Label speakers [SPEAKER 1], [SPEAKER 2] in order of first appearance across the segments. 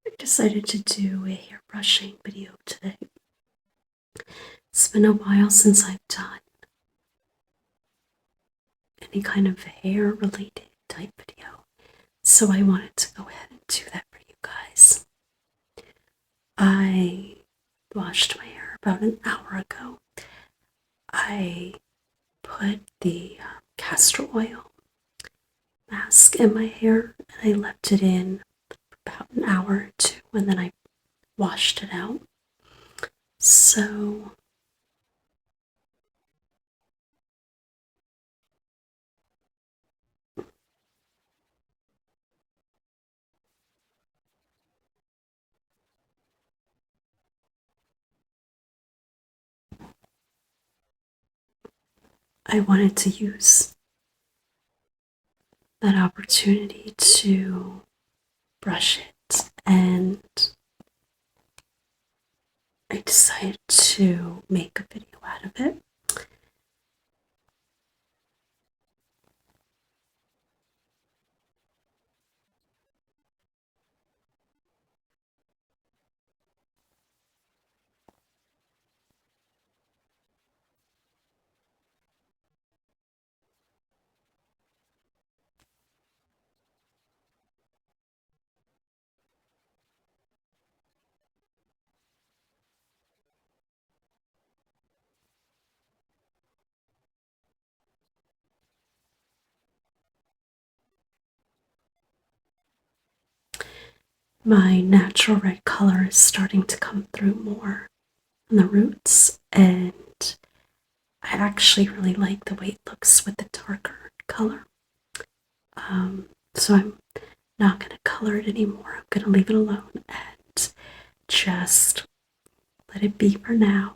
[SPEAKER 1] I decided to do a hair brushing video today. It's been a while since I've done any kind of hair related type video, so I wanted to go ahead and do that for you guys. I washed my hair about an hour ago. I put the castor oil mask in my hair and I left it in for about an hour or two, and then I washed it out. So I wanted to use that opportunity to brush it, and I decided to make a video out of it. My natural red color is starting to come through more on the roots, and I actually really like the way it looks with the darker color. So I'm not going to color it anymore. I'm going to leave it alone and just let it be for now.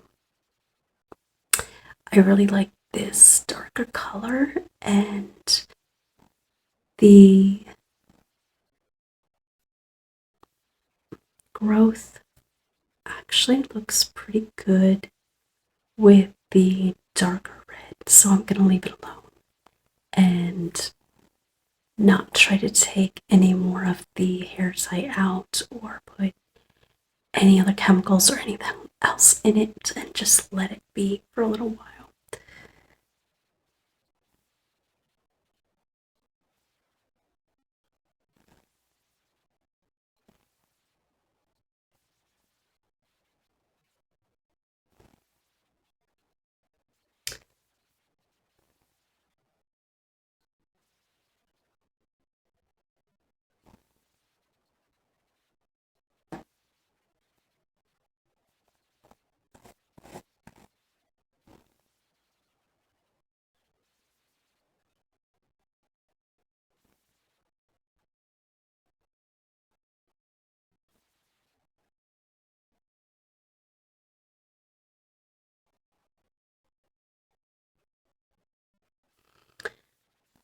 [SPEAKER 1] I really like this darker color, and the growth actually looks pretty good with the darker red, so I'm going to leave it alone and not try to take any more of the hair dye out or put any other chemicals or anything else in it, and just let it be for a little while.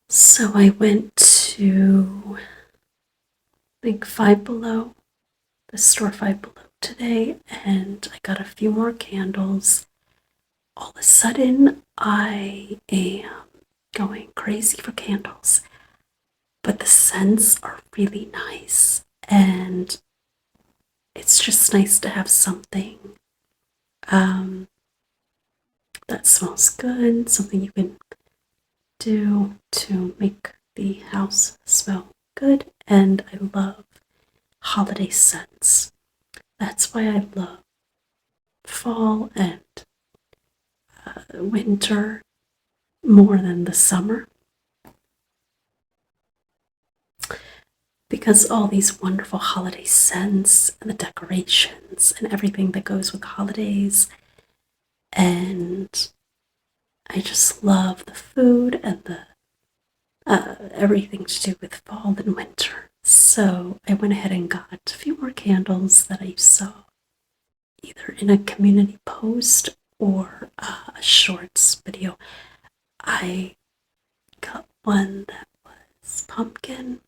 [SPEAKER 1] So I went to, I think, Five Below, the store Five Below today, and I got a few more candles. All of a sudden, I am going crazy for candles, but the scents are really nice, and it's just nice to have something that smells good, something you can do to make the house smell good. And I love holiday scents. That's why I love fall and winter more than the summer, because all these wonderful holiday scents and the decorations and everything that goes with the holidays. And I just love the food and the everything to do with fall and winter. So I went ahead and got a few more candles that I saw either in a community post or a shorts video. I got one that was pumpkin.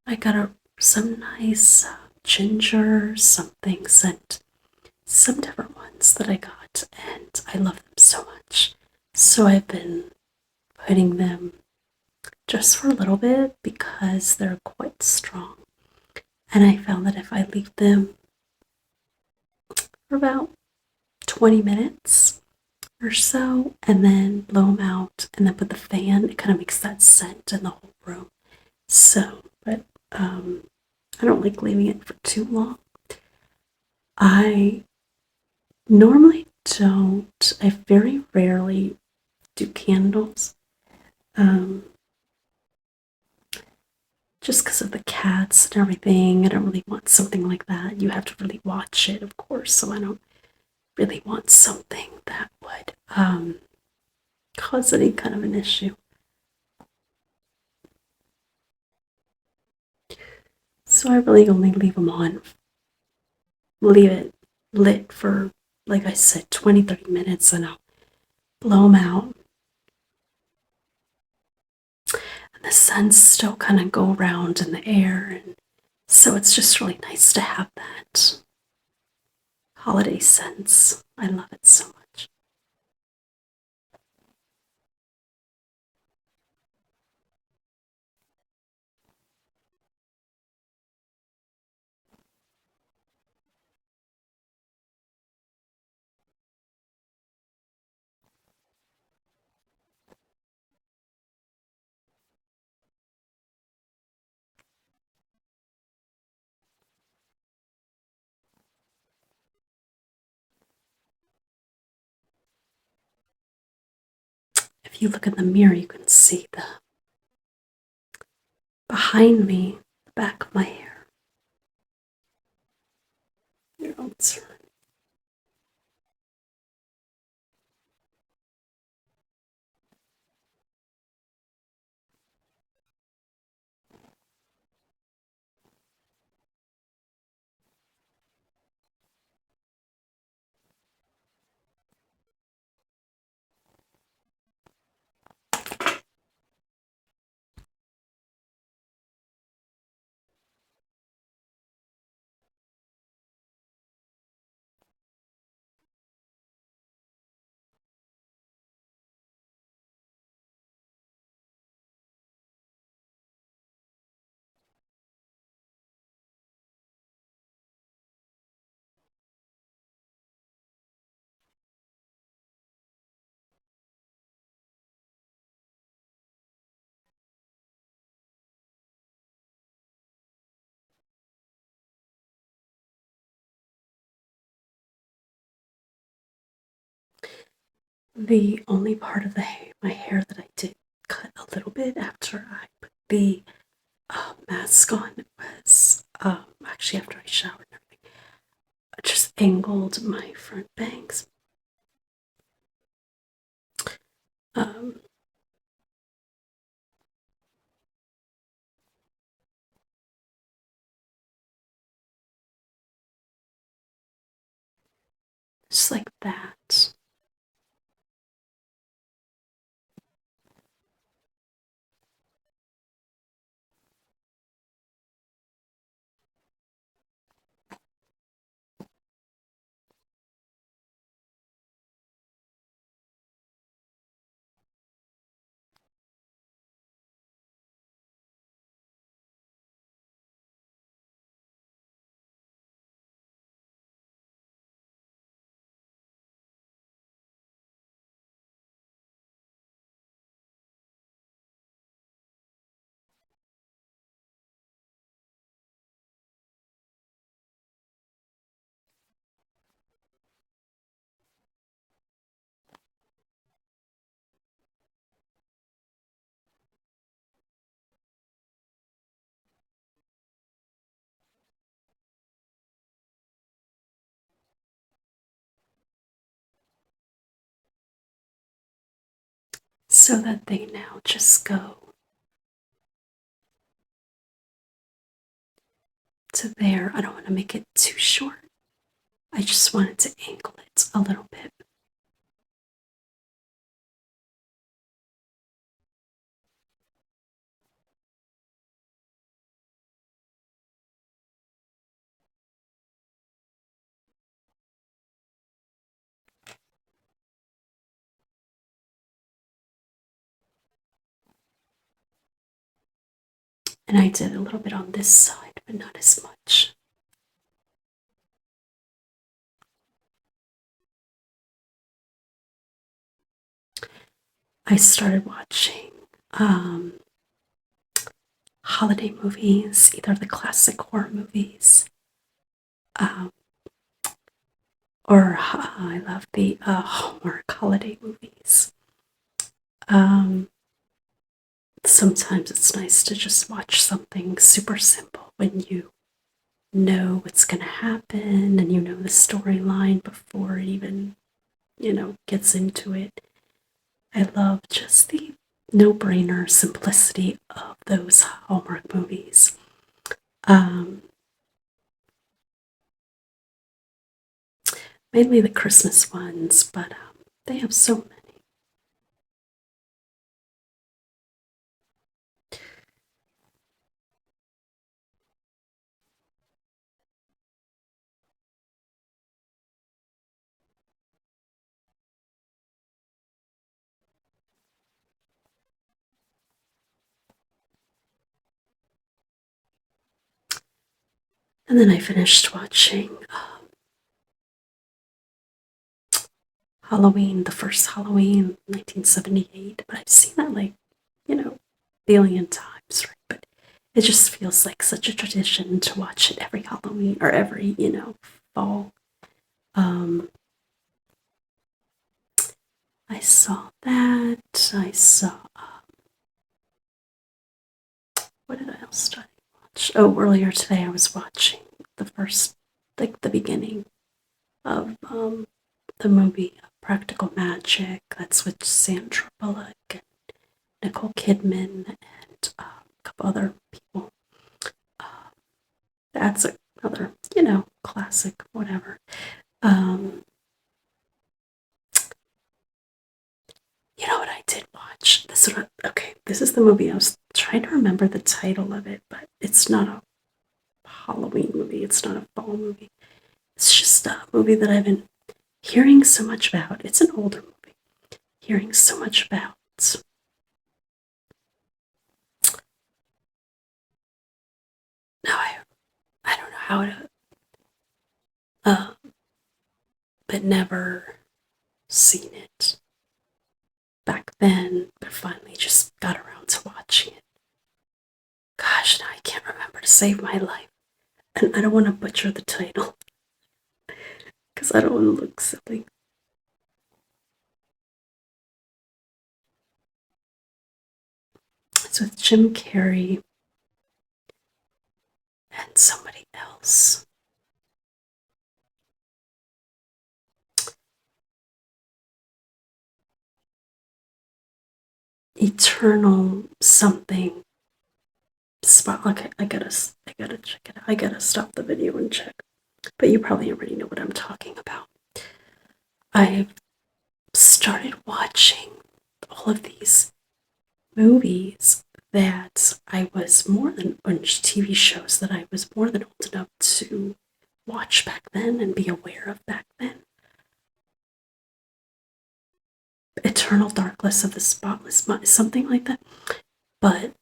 [SPEAKER 1] I got some nice ginger something scent, some different ones that I got, and I love them so much. So I've been putting them just for a little bit because they're quite strong, And I found that if I leave them for about 20 minutes or so and then blow them out and then put the fan, it kind of makes that scent in the whole room. So, but I don't like leaving it for too long. I normally don't. I very rarely do candles. Um, just because of the cats and everything. I don't really want something like that. You have to really watch it, of course, so I don't really want something that would cause any kind of an issue. So I really only leave it lit for, like I said, 20, 30 minutes, and I'll blow them out. And the scents still kind of go around in the air, and so it's just really nice to have that holiday scents. I love it so much. If you look in the mirror, you can see the behind me, the back of my hair. You know, it's the only part of my hair that I did cut a little bit after I put the mask on was actually after I showered and everything. I just angled my front bangs. Um, just like that. So that they now just go to there. I don't want to make it too short. I just wanted to angle it a little bit. And I did a little bit on this side. but not as much. I started watching holiday movies, either the classic horror movies, um, or I love the Hallmark holiday movies. Um, Sometimes it's nice to just watch something super simple when you know what's going to happen and you know the storyline before it even, gets into it. I love just the no brainer simplicity of those Hallmark movies. Um, Mainly the Christmas ones, but they have so many. And then I finished watching Halloween, the first Halloween, 1978. But I've seen that like, billion times, right? But it just feels like such a tradition to watch it every Halloween or every, fall. Um, I saw that. I saw, what did I else start to watch? Oh, earlier today I was watching the first, like the beginning of the movie Practical Magic. That's with Sandra Bullock and Nicole Kidman and a couple other people. Um, that's another, classic, whatever. Um, you know what I did watch? Okay, this is the movie. I was trying to remember the title of it, but it's not a Halloween movie. It's not a fall movie. It's just a movie that I've been hearing so much about. It's an older movie. Hearing so much about. No, I don't know how to, uh, but never seen it back then, but finally just got around to watching it. Gosh, now I can't remember to save my life. And I don't want to butcher the title because I don't want to look silly. It's with Jim Carrey and somebody else. Eternal something spot. Okay, I gotta check it out. I gotta stop the video and check. But you probably already know what I'm talking about. I've started watching all of these movies that I was more than, or TV shows that I was more than old enough to watch back then and be aware of back then. Eternal Darkness of the Spotless Mind, something like that. But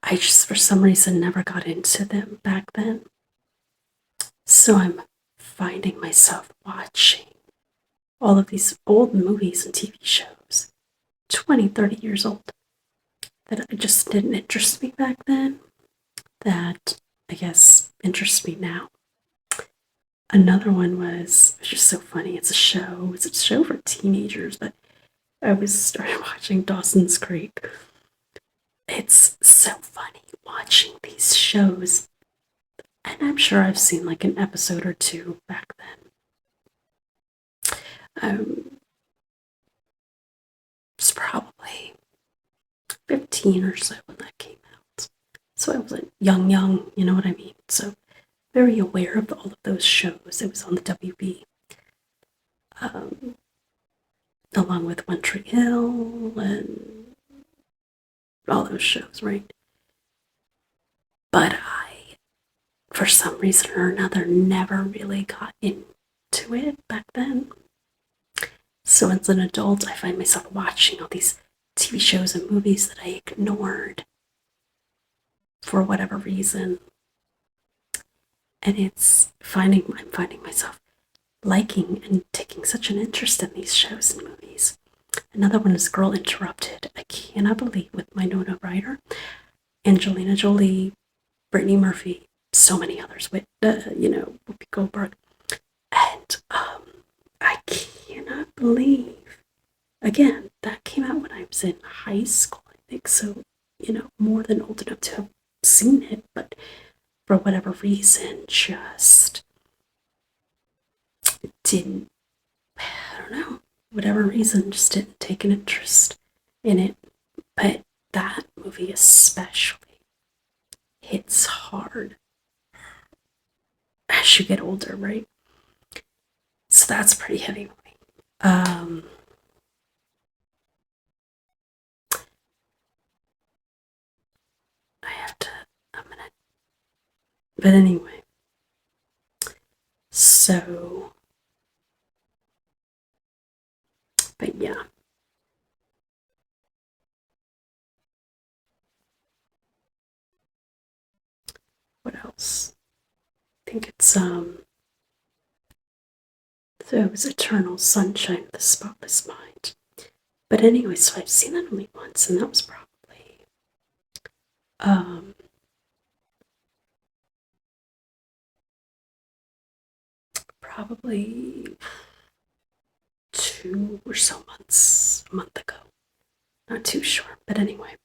[SPEAKER 1] I just, for some reason, never got into them back then. So I'm finding myself watching all of these old movies and TV shows, 20, 30 years old, that I just didn't interest me back then, that I guess interest me now. Another one was just so funny. It's a show. It's a show for teenagers, but I was started watching Dawson's Creek. It's so funny watching these shows, and I'm sure I've seen like an episode or two back then. It's probably 15 or so when that came out. So I was like young, you know what I mean? So very aware of all of those shows. It was on the WB, um, along with One Tree Hill and all those shows, right? But I, for some reason or another, never really got into it back then. So as an adult, I find myself watching all these TV shows and movies that I ignored for whatever reason. And I'm finding myself liking and taking such an interest in these shows and movies. Another one is Girl Interrupted. I cannot believe, with Winona Ryder, Angelina Jolie, Brittany Murphy, so many others, with Whoopi Goldberg, and I cannot believe. Again, that came out when I was in high school, I think. So, more than old enough to have seen it, but for whatever reason, just didn't. I don't know. Whatever reason, just didn't take an interest in it. But that movie especially hits hard as you get older, right? So that's a pretty heavy movie. I have to, I'm gonna, but anyway, so, but yeah. What else? I think so it was Eternal Sunshine of the Spotless Mind. But anyway, so I've seen that only once, and that was um, probably 2 or so months, a month ago. Not too sure, but anyway,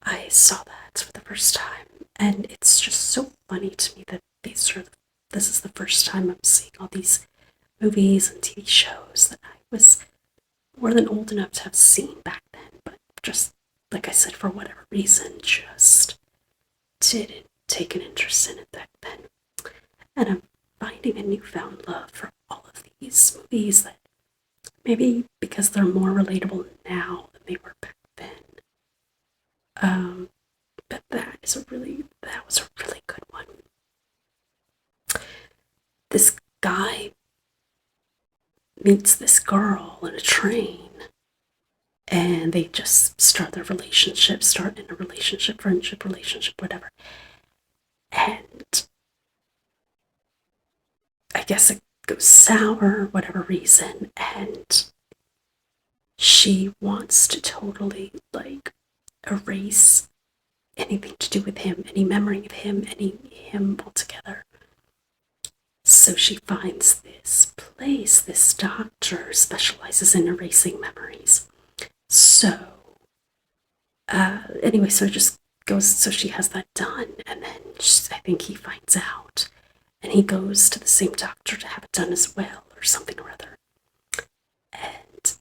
[SPEAKER 1] I saw that for the first time, and it's just so funny to me that this is the first time I'm seeing all these movies and TV shows that I was more than old enough to have seen back then, but just like I said, for whatever reason, just didn't take an interest in it back then. And I'm finding a newfound love for all of these movies that maybe because they're more relatable now than they were back then. But that was a really good one. This guy meets this girl in a train, and they just start in a relationship, friendship, relationship, whatever. And I guess it goes sour, whatever reason, and she wants to totally erase anything to do with him, any memory of him, any him altogether. So she finds this place, this doctor specializes in erasing memories. So, anyway, so it just goes, so she has that done, and then I think he finds out, and he goes to the same doctor to have it done as well, or something or other. And,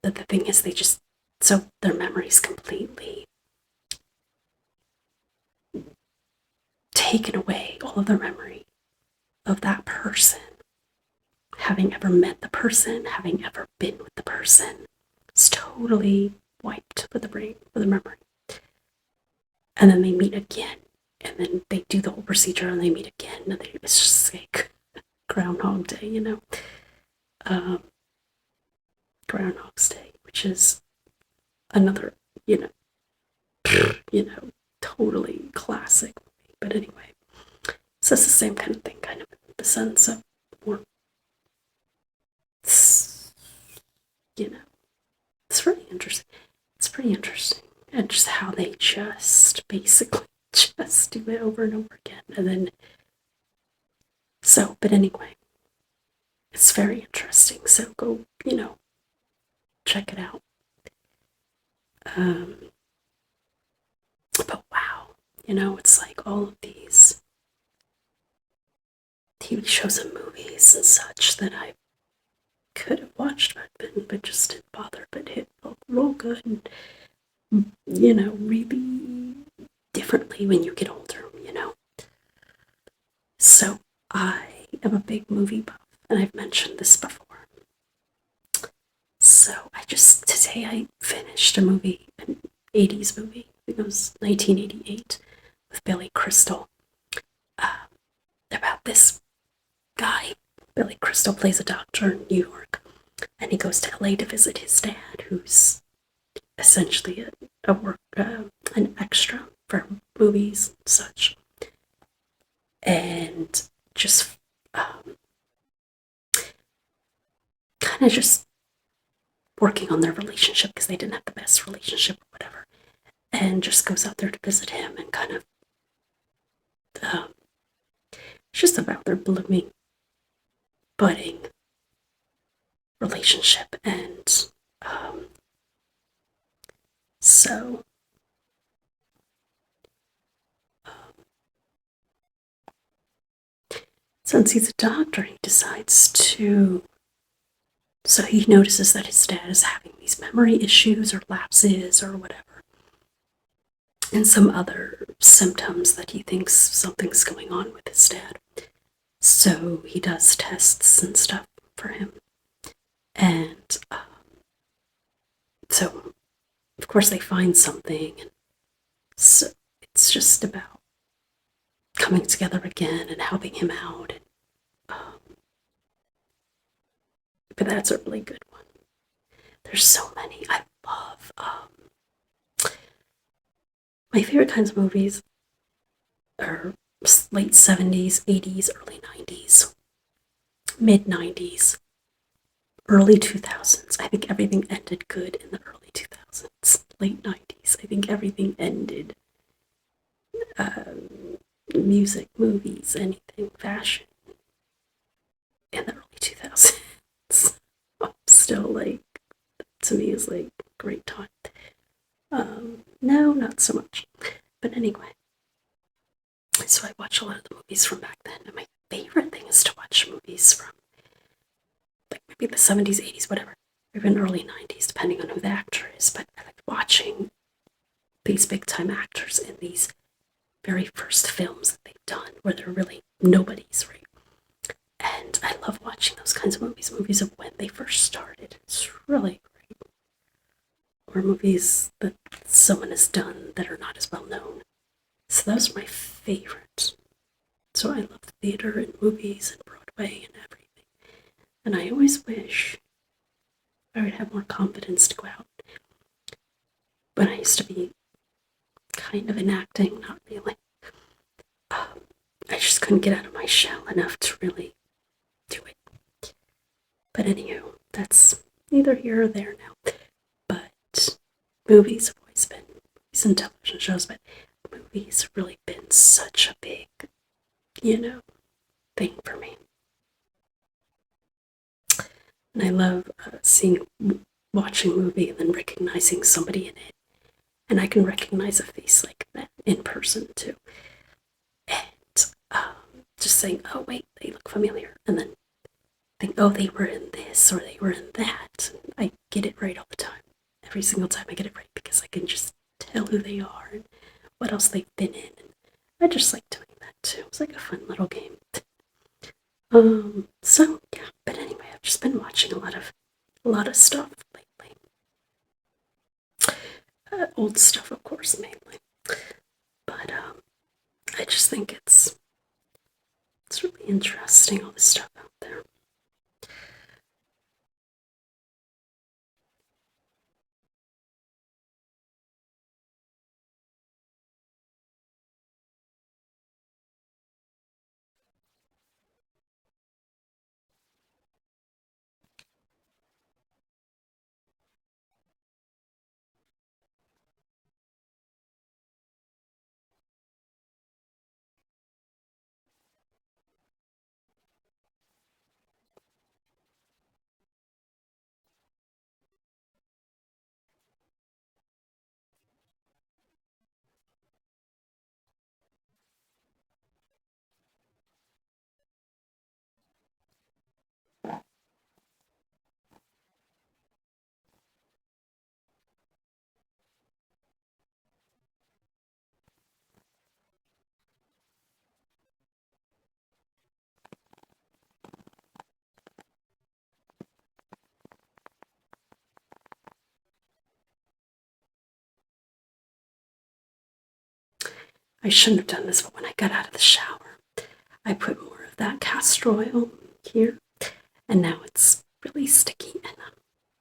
[SPEAKER 1] but the thing is, so their memories completely taken away, all of their memory of that person, having ever met the person, having ever been with the person. It's totally wiped with the memory. And then they meet again, and then they do the whole procedure, and they meet again, and it's just like Groundhog Day, Groundhog's Day, which is another, totally classic movie. But anyway, so it's the same kind of thing, kind of in the sense of more, it's really interesting. It's pretty interesting. And just how they just basically just do it over and over again. And then, but anyway, it's very interesting. So go, check it out. But wow, it's like all of these TV shows and movies and such that I could have watched back then, but just didn't bother, but hit real good and, really differently when you get older, So I am a big movie buff, and I've mentioned this before. So today I finished a movie, an 80s movie, I think it was 1988, with Billy Crystal, about this guy. Billy Crystal plays a doctor in New York, and he goes to LA to visit his dad, who's essentially an extra for movies and such, and just kind of just working on their relationship because they didn't have the best relationship or whatever, and just goes out there to visit him and kind of um, it's just about their blooming, budding relationship, and um, so since he's a doctor, he decides to. So he notices that his dad is having these memory issues or lapses or whatever, and some other symptoms that he thinks something's going on with his dad. So he does tests and stuff for him. And so, of course, they find something. And so it's just about coming together again and helping him out. And, but that's a really good one. There's so many. I love my favorite kinds of movies are late 70s, 80s, early 90s, mid 90s, early 2000s. I think everything ended good in the early 2000s. Late 90s, I think everything ended. Music, movies, anything, fashion in the early 2000s. Still, like, to me, is like a great time. No, not so much. But anyway, so I watch a lot of the movies from back then, and my favorite thing is to watch movies from like maybe the 70s, 80s, whatever, or even early 90s, depending on who the actor is. But I like watching these big time actors in these very first films that they've done where they're really nobodies, right? And I love watching those kinds of movies of when they first started. It's really great. Or movies that someone has done that are not as well known. So those are my favorites. So I love the theater and movies and Broadway and everything. And I always wish I would have more confidence to go out. When I used to be kind of in acting, not really. I just couldn't get out of my shell enough to really do it. But anywho, that's neither here or there now. But movies have always been, movies and television shows, but movies have really been such a big, thing for me. And I love watching a movie and then recognizing somebody in it. And I can recognize a face like that in person too. And just saying, oh, wait, they look familiar. And then think, oh, they were in this or they were in that. And I get it right all the time. Every single time I get it right because I can just tell who they are and what else they've been in. And I just like doing that too. It's like a fun little game. So yeah, but anyway, I've just been watching a lot of stuff lately. Old stuff, of course, mainly. But I just think it's really interesting, all this stuff out there. I shouldn't have done this, but when I got out of the shower, I put more of that castor oil here, and now it's really sticky. And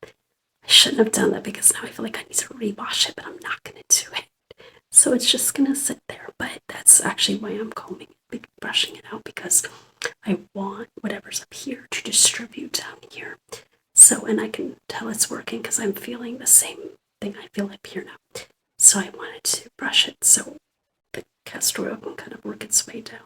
[SPEAKER 1] I shouldn't have done that because now I feel like I need to rewash it, but I'm not going to do it. So it's just gonna sit there, but that's actually why I'm combing it, brushing it out, because I want whatever's up here to distribute down here. So, and I can tell it's working because I'm feeling the same thing I feel up here now. So I wanted to brush it so the castor oil can kind of work its way down.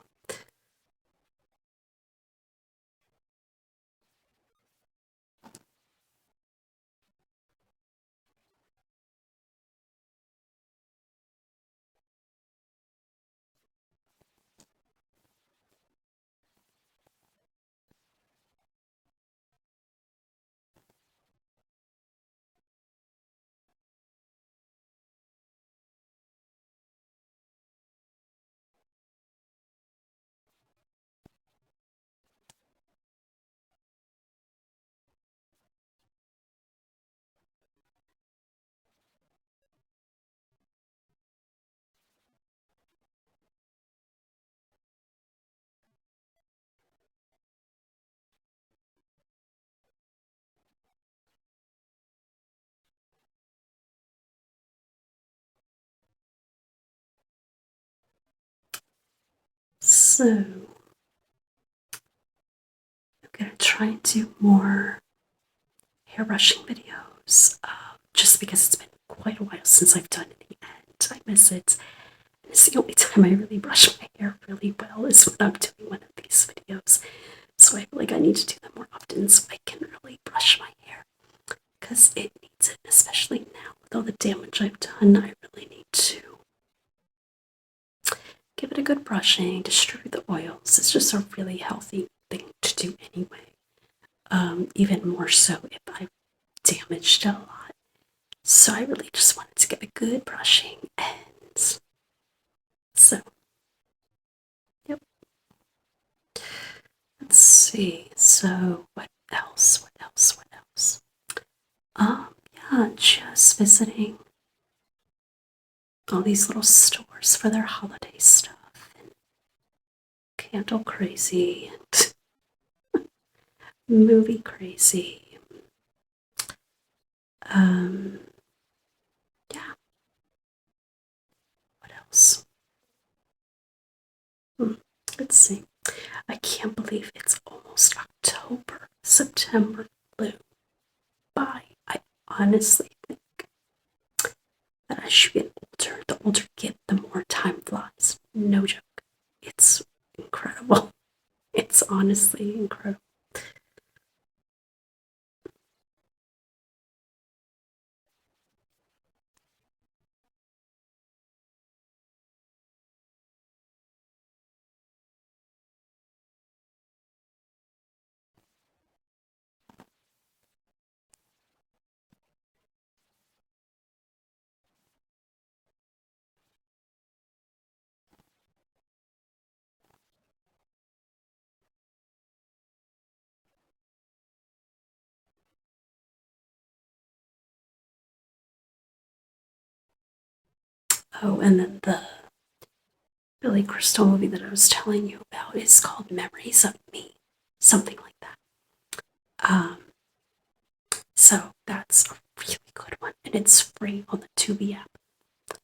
[SPEAKER 1] So I'm gonna try and do more hair brushing videos, just because it's been quite a while since I've done any, and I miss it. And it's the only time I really brush my hair really well is when I'm doing one of these videos. So I feel like I need to do them more often so I can really brush my hair, because it needs it, especially now with all the damage I've done. I really need to give it a good brushing, distribute the oils. It's just a really healthy thing to do anyway. Even more so if I've damaged it a lot. So I really just wanted to get a good brushing, and so, yep. Let's see. So what else? What else? What else? Yeah, just visiting all these little stores for their holiday stuff, and candle crazy and movie crazy. Um, yeah. What else? Hmm, let's see. I can't believe it's almost October. September flew by. I honestly think that as you get older, the older you get, the more time flies. No joke. It's incredible. It's honestly incredible. Oh, and then the Billy Crystal movie that I was telling you about is called Memories of Me, something like that. Um, so that's a really good one, and it's free on the Tubi app,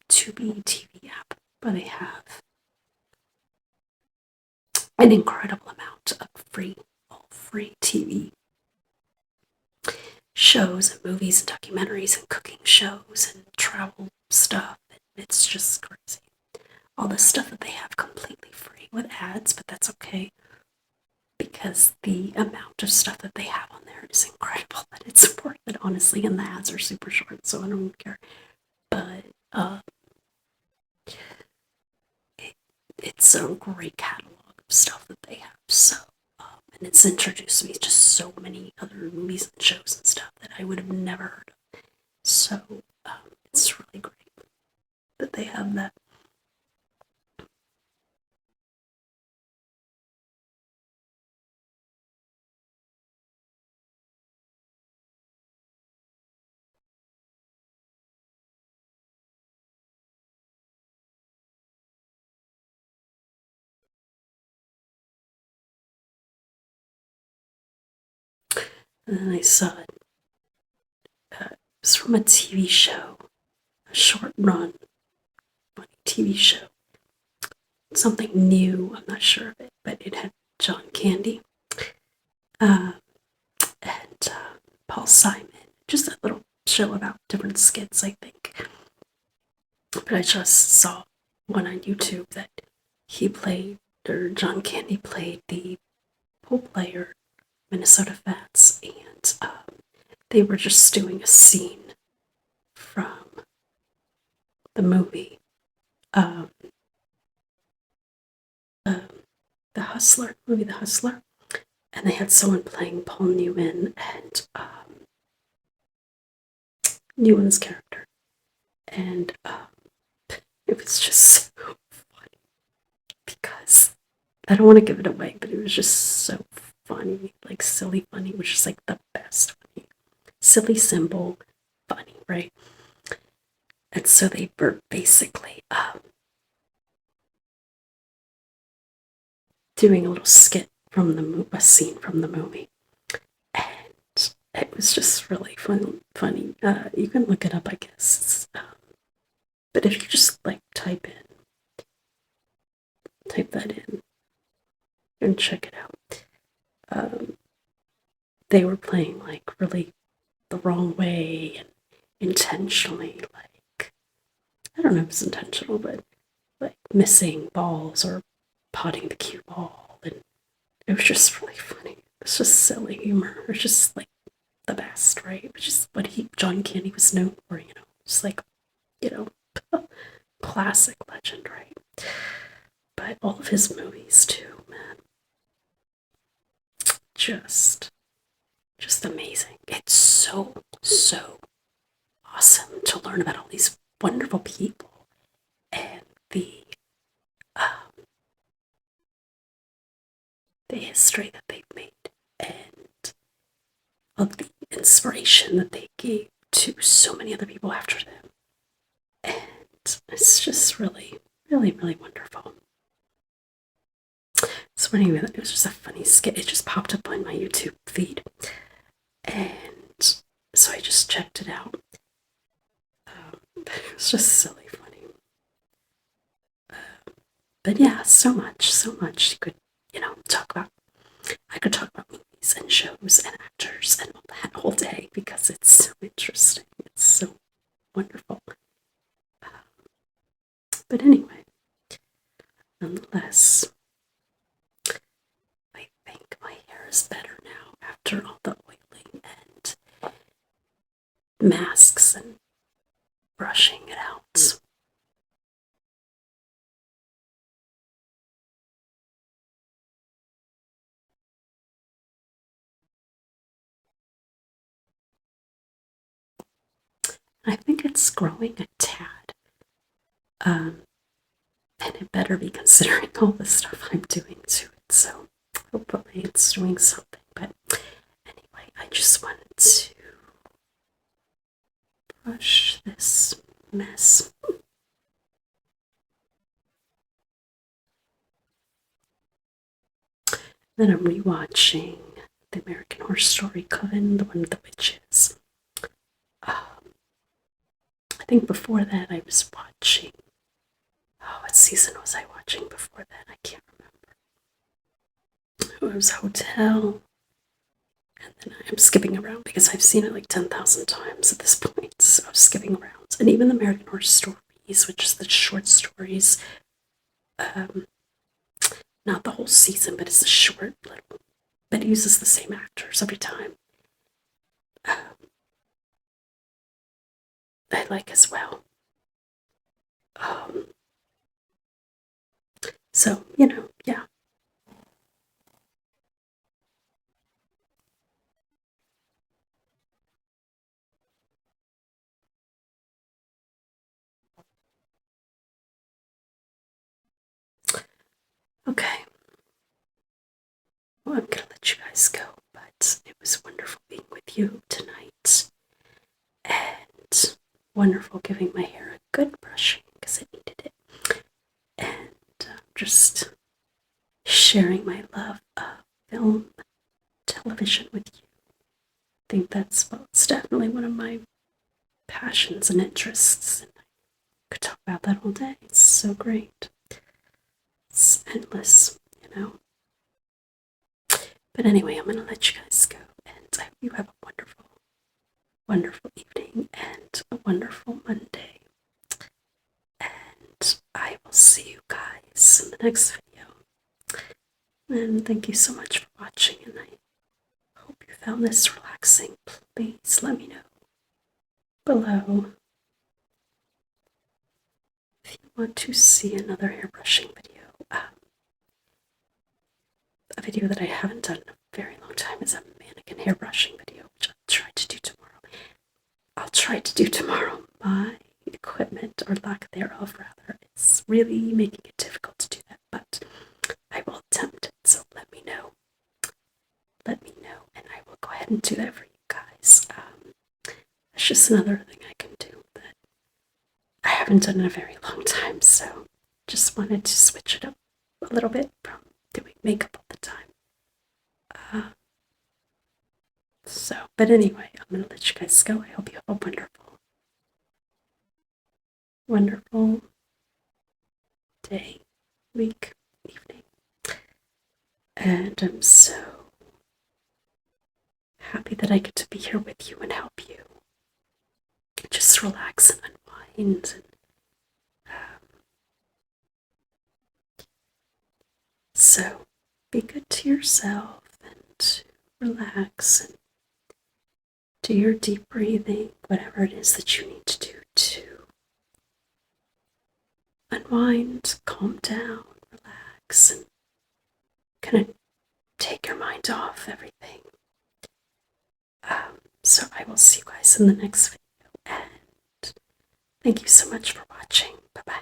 [SPEAKER 1] Tubi TV app, where they have an incredible amount of all free TV shows and movies and documentaries and cooking shows and travel stuff. It's just crazy. All the stuff that they have completely free with ads, but that's okay because the amount of stuff that they have on there is incredible and it's worth it, honestly. And the ads are super short, so I don't care. But it, it's a great catalog of stuff that they have. So, and it's introduced me to so many other movies and shows and stuff that I would have never heard of. So, it's really great that they have that. And then I saw it. It was from a TV show, a short run, TV show, something new. I'm not sure of it, but it had John Candy uh, and Paul Simon. Just a little show about different skits, I think. But I just saw one on YouTube that he played, or John Candy played the pool player, Minnesota Fats, and they were just doing a scene from the movie, um, um, The Hustler, movie The Hustler, and they had someone playing Paul Newman and Newman's character, and it was just so funny because I don't want to give it away, but it was just so funny, like silly funny, which is like the best funny, silly, simple, funny, right? And so they were basically doing a little skit from a scene from the movie, and it was just really funny. You can look it up, I guess. But if you just like type that in, and check it out. They were playing like really the wrong way and intentionally, like, I don't know if it's intentional, but like missing balls or potting the cue ball, and it was just really funny. It's just silly humor. It's just like the best, right? Which is what John Candy was known for, Just like, you know, classic legend, right? But all of his movies too, man. Just amazing. It's so awesome to learn about all these wonderful people and the history that they've made and of the inspiration that they gave to so many other people after them. And it's just really, really, really wonderful. So anyway, it was just a funny skit. It just popped up on my YouTube feed. And so I just checked it out. It was just silly funny. But yeah, so much you could, talk about. I could talk about movies and shows and actors and all that all day because it's so interesting. It's so wonderful. But anyway, nonetheless, I think my hair is better now after all the oiling and masks and brushing it out. I think it's growing a tad. And it better be considering all the stuff I'm doing to it. So hopefully it's doing something. But anyway, I just wanted to brush this mess. Then I'm rewatching the American Horror Story Coven, the one with the witches. I think before that I was watching. Oh, what season was I watching before that? I can't remember. It was Hotel. And then I'm skipping around because I've seen it like 10,000 times at this point. So I'm skipping around. And even the American Horror Stories, which is the short stories, not the whole season, but it's a short little, but it uses the same actors every time. I like as well. So, yeah. Okay. Well, I'm going to let you guys go, but it was wonderful being with you tonight. And wonderful giving my hair a good brushing because it needed it. And just sharing my love of film, television with you. I think it's definitely one of my passions and interests. And I could talk about that all day. So so great. It's endless, you know. But anyway, I'm going to let you guys go, and I hope you have a wonderful, wonderful evening and a wonderful Monday. And I will see you guys in the next video. And thank you so much for watching, and I hope you found this relaxing. Please let me know below if you want to see another hairbrushing video. A video that I haven't done in a very long time is a mannequin hairbrushing video, which I'll try to do tomorrow. My equipment, or lack thereof rather, is really making it difficult to do that, but I will attempt it, so let me know. And I will go ahead and do that for you guys. That's just another thing I can do that I haven't done in a very long time, so just wanted to switch it up a little bit from doing makeup all the time. But anyway, I'm going to let you guys go. I hope you have a wonderful, wonderful day, week, evening. And I'm so happy that I get to be here with you and help you just relax and unwind. So be good to yourself and relax and do your deep breathing, whatever it is that you need to do to unwind, calm down, relax, and kind of take your mind off everything. So I will see you guys in the next video, and thank you so much for watching. Bye-bye.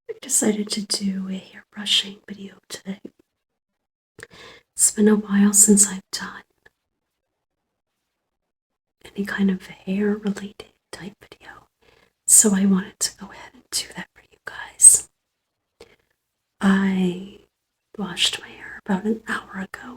[SPEAKER 1] I decided to do a hair brushing video today. It's been a while since I've done any kind of hair related type video, so I wanted to go ahead and do that for you guys. I washed my hair about an hour ago,